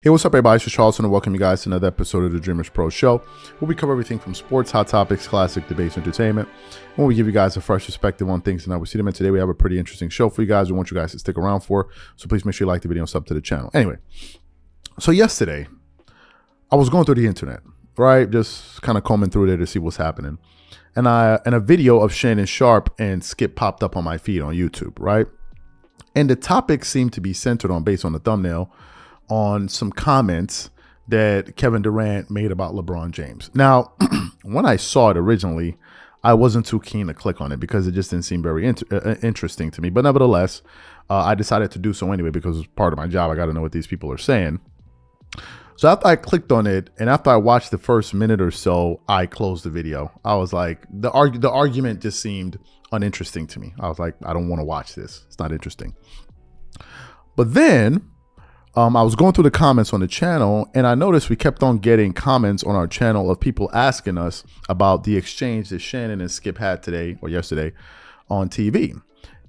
Hey, what's up, everybody? It's Charleston, and welcome you guys to another episode of the Dreamerspro Show, where we cover everything from sports, hot topics, classic debates, entertainment, when we give you guys a fresh perspective on things. And we see them in today. We have a pretty interesting show for you guys. We want you guys to stick around for, so please make sure you like the video and sub to the channel. Anyway, so yesterday, I was going through the internet, right? Just kind of combing through there to see what's happening. And a video of Shannon Sharpe and Skip popped up on my feed on YouTube, right? And the topic seemed to be centered on, based on the thumbnail, on some comments that Kevin Durant made about LeBron James. Now, when I saw it originally, I wasn't too keen to click on it because it just didn't seem very interesting to me. But nevertheless, I decided to do so anyway because it's part of my job. I got to know what these people are saying. So after I clicked on it and after I watched the first minute or so, I closed the video. I was like, the argument just seemed uninteresting to me. I was like, I don't want to watch this. It's not interesting. But then I was going through the comments on the channel, and I noticed we kept on getting comments on our channel of people asking us about the exchange that Shannon and Skip had today or yesterday on TV.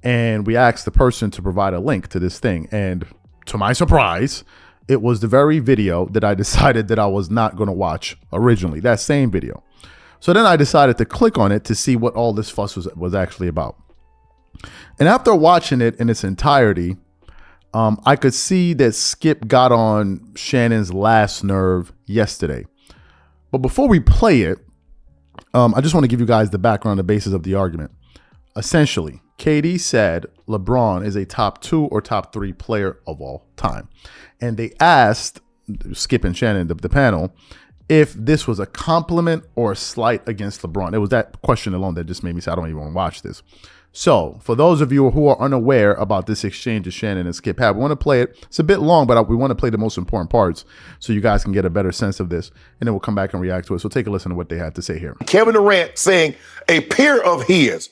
And we asked the person to provide a link to this thing. And to my surprise, it was the very video that I decided that I was not going to watch originally, that same video. So then I decided to click on it to see what all this fuss was actually about. And after watching it in its entirety, I could see that Skip got on Shannon's last nerve yesterday. But before we play it, I just want to give you guys the background, the basis of the argument. Essentially, KD said LeBron is a top 2 or top 3 player of all time. And they asked Skip and Shannon, the panel, if this was a compliment or a slight against LeBron. It was that question alone that just made me say, I don't even want to watch this. So for those of you who are unaware about this exchange that Shannon and Skip had, we want to play it. It's a bit long, but we want to play the most important parts so you guys can get a better sense of this. And then we'll come back and react to it. So take a listen to what they had to say here. Kevin Durant saying a peer of his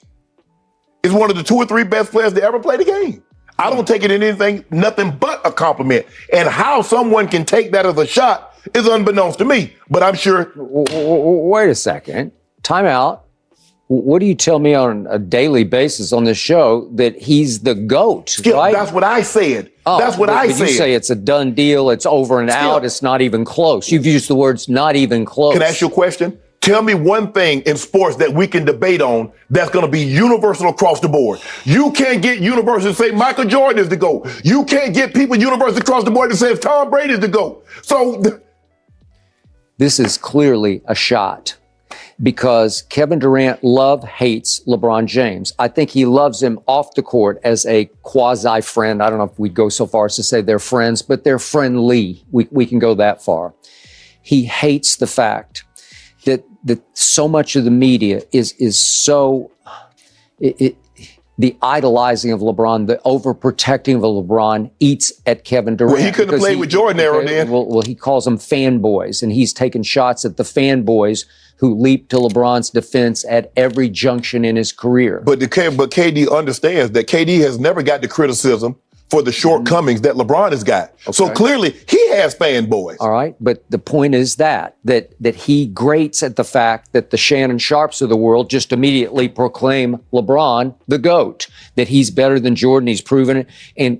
is one of the 2 or 3 best players to ever play the game. I don't take it in anything, nothing but a compliment. And how someone can take that as a shot is unbeknownst to me. But I'm sure. Wait a second. Time out. What do you tell me on a daily basis on this show that he's the GOAT, Skip, right? That's what I said. That's what I said. You say it's a done deal, it's over and out, it's not even close. You've used the words not even close. Can I ask you a question? Tell me one thing in sports that we can debate on that's going to be universal across the board. You can't get universal to say Michael Jordan is the GOAT. You can't get people universal across the board that says Tom Brady is the GOAT. So this is clearly a shot. Because Kevin Durant hates LeBron James. I think he loves him off the court as a quasi-friend. I don't know if we'd go so far as to say they're friends, but they're friendly. We can go that far. He hates the fact that so much of the media is so the idolizing of LeBron, the overprotecting of LeBron eats at Kevin Durant. Well, he couldn't have played with Jordan there, then. Well, he calls them fanboys, and he's taking shots at the fanboys who leap to LeBron's defense at every junction in his career. But KD understands that KD has never got the criticism for the shortcomings that LeBron has got. Okay. So clearly he has fanboys. All right, but the point is that he grates at the fact that the Shannon Sharpes of the world just immediately proclaim LeBron the GOAT, that he's better than Jordan, he's proven it.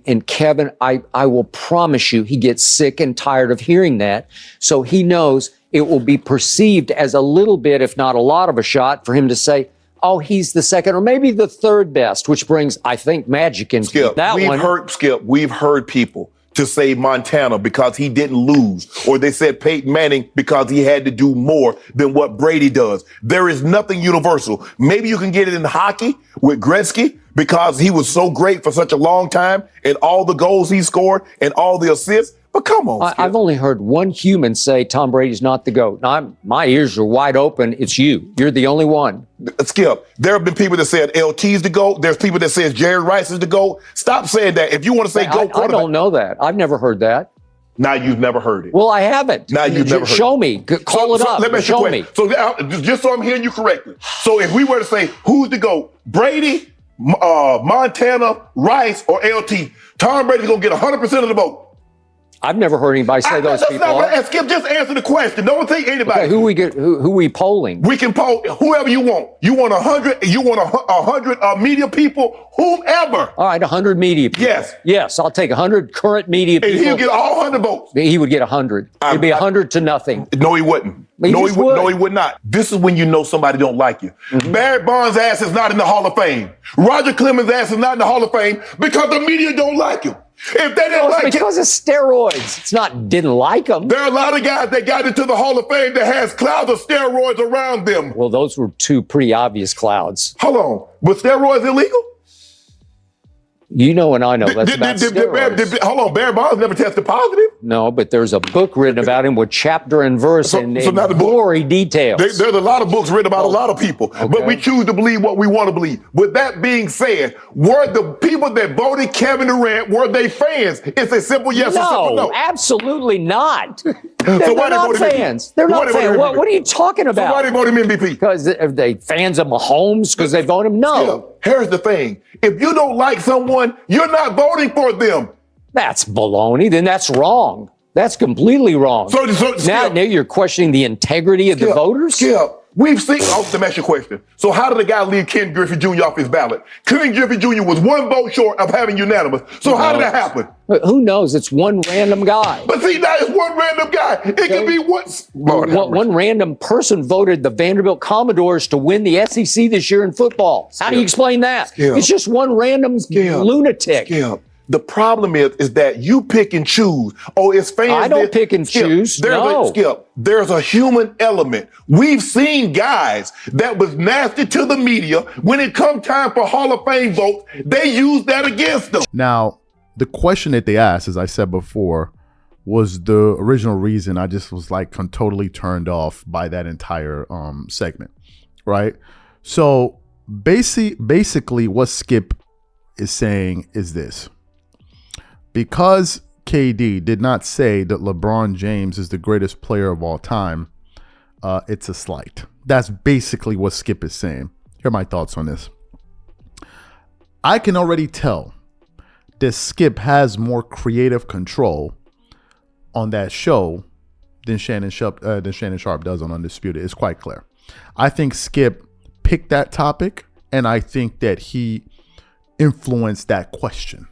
And Kevin, I will promise you, he gets sick and tired of hearing that. So he knows it will be perceived as a little bit, if not a lot of a shot for him to say, oh, he's the second or maybe the third best, which brings, I think, magic into Skip, that one. We've heard people to say Montana because he didn't lose, or they said Peyton Manning because he had to do more than what Brady does. There is nothing universal. Maybe you can get it in hockey with Gretzky because he was so great for such a long time and all the goals he scored and all the assists. But come on, Skip. I've only heard one human say Tom Brady's not the GOAT. Now, my ears are wide open. It's you. You're the only one. Skip, there have been people that said LT's the GOAT. There's people that says Jerry Rice is the GOAT. Stop saying that. If you want to say GOAT, I don't know that. I've never heard that. Now you've never heard it. Well, I haven't. Now you've never heard it. Show me. Call it up. Let me show me. So just so I'm hearing you correctly. So if we were to say who's the GOAT, Brady, Montana, Rice, or LT, Tom Brady's going to get 100% of the vote. I've never heard anybody say those people are. Skip, just answer the question. Don't think anybody. Okay, who we polling? We can poll whoever you want. You want 100? You want 100 media people? Whomever. All right, 100 media people. Yes, I'll take 100 current media people. And he'll get all 100 votes. He would get 100. It'd be 100 to nothing. No, he wouldn't. No, he would not. This is when you know somebody don't like you. Mm-hmm. Barry Bonds' ass is not in the Hall of Fame. Roger Clemens' ass is not in the Hall of Fame because the media don't like him. If they didn't like him, because of steroids. It's not didn't like him. There are a lot of guys that got into the Hall of Fame that has clouds of steroids around them. Well, those were two pretty obvious clouds. Hold on. Was steroids illegal? You know and I know that's about steroids. Hold on, Barry Bonds never tested positive? No, but there's a book written about him with chapter and verse and gory details. There's a lot of books written about a lot of people, but we choose to believe what we want to believe. With that being said, were the people that voted Kevin Durant, were they fans? It's a simple yes or simple no. No, absolutely not. So they're why not fans. They're not fans. What are you talking about? So why they vote him MVP? Because they fans of Mahomes because they vote him? No. Yeah, here's the thing. If you don't like someone, you're not voting for them. That's baloney. Then that's wrong. That's completely wrong. So now you're questioning the integrity of the voters? We've seen, let me ask you a question. So how did the guy leave Ken Griffey Jr. off his ballot? Ken Griffey Jr. was one vote short of having unanimous. So how did that happen? Who knows? It's one random guy. But see, now it's one random guy. It could be one random person voted the Vanderbilt Commodores to win the SEC this year in football. How do you explain that? It's just one random lunatic. The problem is that you pick and choose. Oh, it's fans. I don't pick and choose. There's a human element. We've seen guys that was nasty to the media. When it come time for Hall of Fame votes, they use that against them. Now, the question that they asked, as I said before, was the original reason I just was like totally turned off by that entire segment, right? So basically what Skip is saying is this. Because KD did not say that LeBron James is the greatest player of all time, it's a slight. That's basically what Skip is saying. Here are my thoughts on this. I can already tell that Skip has more creative control on that show than Shannon Sharpe does on Undisputed. It's quite clear. I think Skip picked that topic, and I think that he influenced that question.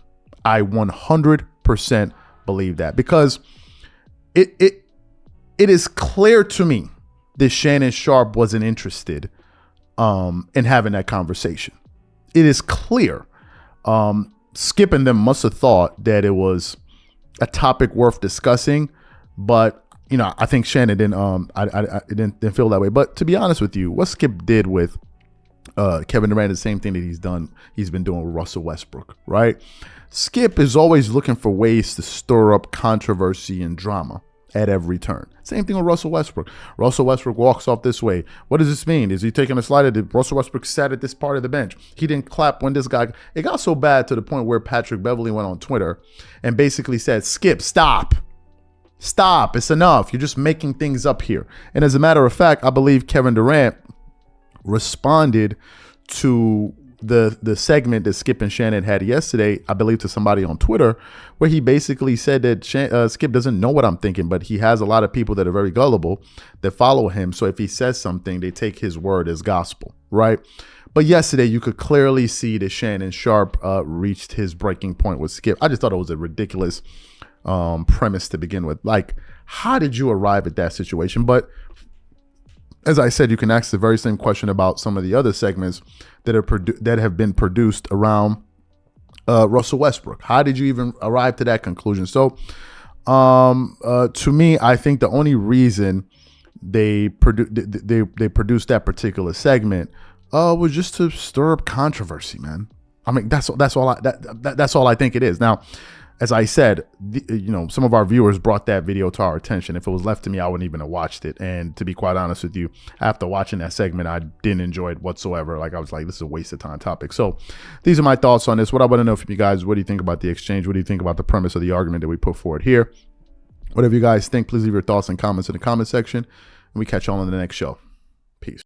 I 100% believe that, because it is clear to me that Shannon Sharpe wasn't interested in having that conversation. It is clear. Skip and them must have thought that it was a topic worth discussing, but I think Shannon didn't feel that way. But to be honest with you, what Skip did with Kevin Durant is the same thing that he's been doing with Russell Westbrook, right? Skip is always looking for ways to stir up controversy and drama at every turn. Same thing with Russell Westbrook. Russell Westbrook walks off this way. What does this mean? Is he taking a slide? Did Russell Westbrook sat at this part of the bench? He didn't clap when this guy... It got so bad to the point where Patrick Beverley went on Twitter and basically said, Skip, stop. Stop. It's enough. You're just making things up here. And as a matter of fact, I believe Kevin Durant responded to the segment that Skip and Shannon had yesterday, I believe, to somebody on Twitter, where he basically said that Skip doesn't know what I'm thinking, but he has a lot of people that are very gullible that follow him. So if he says something, they take his word as gospel, right? But yesterday, you could clearly see that Shannon Sharpe reached his breaking point with Skip. I just thought it was a ridiculous premise to begin with. Like, how did you arrive at that situation? But as I said, you can ask the very same question about some of the other segments that have been produced around Russell Westbrook. How did you even arrive to that conclusion? So, to me, I think the only reason they produced that particular segment was just to stir up controversy, man. I mean, that's all I think it is. Now, as I said, some of our viewers brought that video to our attention. If it was left to me, I wouldn't even have watched it. And to be quite honest with you, after watching that segment, I didn't enjoy it whatsoever. Like, I was like, this is a waste of time topic. So these are my thoughts on this. What I want to know from you guys, what do you think about the exchange? What do you think about the premise of the argument that we put forward here? Whatever you guys think, please leave your thoughts and comments in the comment section. And we catch y'all on the next show.